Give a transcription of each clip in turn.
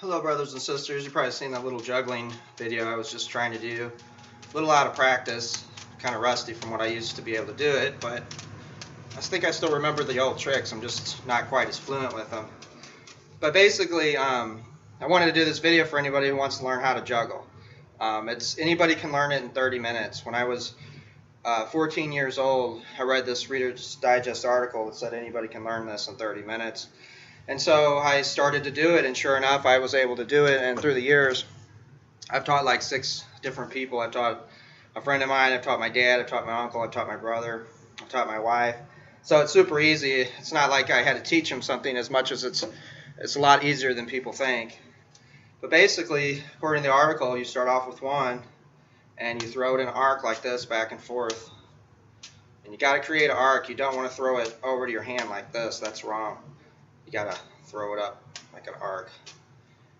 Hello brothers and sisters, you've probably seen that little juggling video I was just trying to do. A little out of practice, kind of rusty from what I used to be able to do it, but I think I still remember the old tricks. I'm just not quite as fluent with them. But basically, I wanted to do this video for anybody who wants to learn how to juggle. Anybody can learn it in 30 minutes. When I was 14 years old, I read this Reader's Digest article that said anybody can learn this in 30 minutes. And so I started to do it, and sure enough, I was able to do it. And through the years, I've taught like 6 different people. I've taught a friend of mine, I've taught my dad, I've taught my uncle, I've taught my brother, I've taught my wife. So it's super easy. It's not like I had to teach them something as much as it's a lot easier than people think. But basically, according to the article, you start off with one, and you throw it in an arc like this, back and forth. And you got to create an arc. You don't want to throw it over to your hand like this. That's wrong. You got to throw it up like an arc.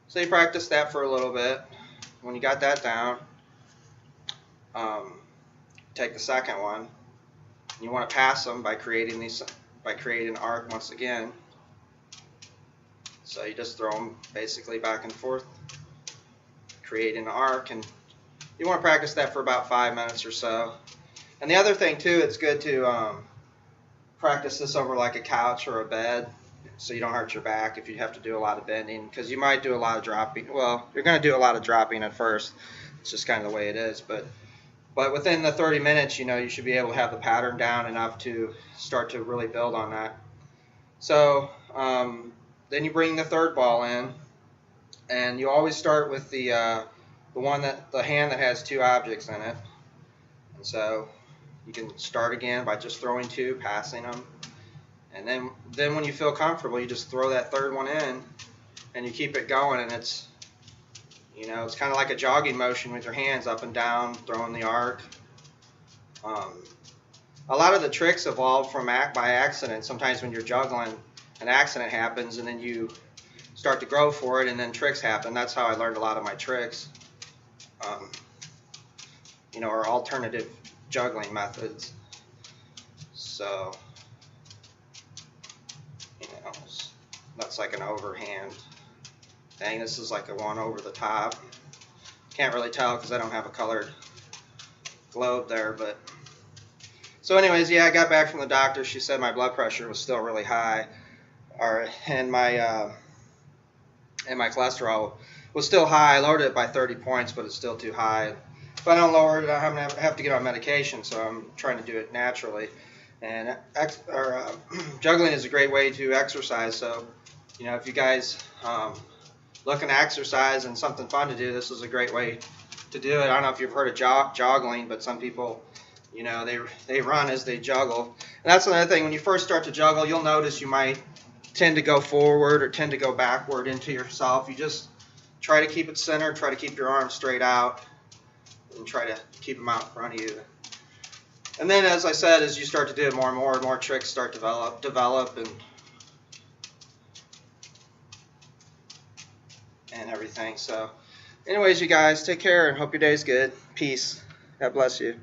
So you practice that for a little bit. When you got that down, take the second one. You want to pass them by creating an arc once again. So you just throw them basically back and forth, creating an arc, and you want to practice that for about 5 minutes or so. And the other thing too, it's good to practice this over like a couch or a bed, so you don't hurt your back if you have to do a lot of bending, because you might do a lot of dropping. Well, you're going to do a lot of dropping at first. It's just kind of the way it is. But within the 30 minutes, you should be able to have the pattern down enough to start to really build on that. So then you bring the third ball in, and you always start with the hand that has 2 objects in it. And so you can start again by just throwing 2, passing them. And then when you feel comfortable, you just throw that third one in, and you keep it going. And it's kind of like a jogging motion with your hands up and down, throwing the arc. A lot of the tricks evolve from by accident. Sometimes when you're juggling, an accident happens, and then you start to grow for it, and then tricks happen. That's how I learned a lot of my tricks, or alternative juggling methods. So, that's like an overhand thing. This is like a one over the top. Can't really tell because I don't have a colored globe there, but so anyways, yeah, I got back from the doctor. She said my blood pressure was still really high, and my cholesterol was still high. I lowered it by 30 points, but it's still too high. If I don't lower it, I have to get on medication, so I'm trying to do it naturally. And juggling is a great way to exercise. So, if you guys looking to exercise and something fun to do, this is a great way to do it. I don't know if you've heard of joggling, but some people, they run as they juggle. And that's another thing. When you first start to juggle, you'll notice you might tend to go forward or tend to go backward into yourself. You just try to keep it centered, try to keep your arms straight out, and try to keep them out in front of you. And then, as I said, as you start to do it more and more tricks start to develop and everything. So anyways, you guys, take care and hope your day's good. Peace. God bless you.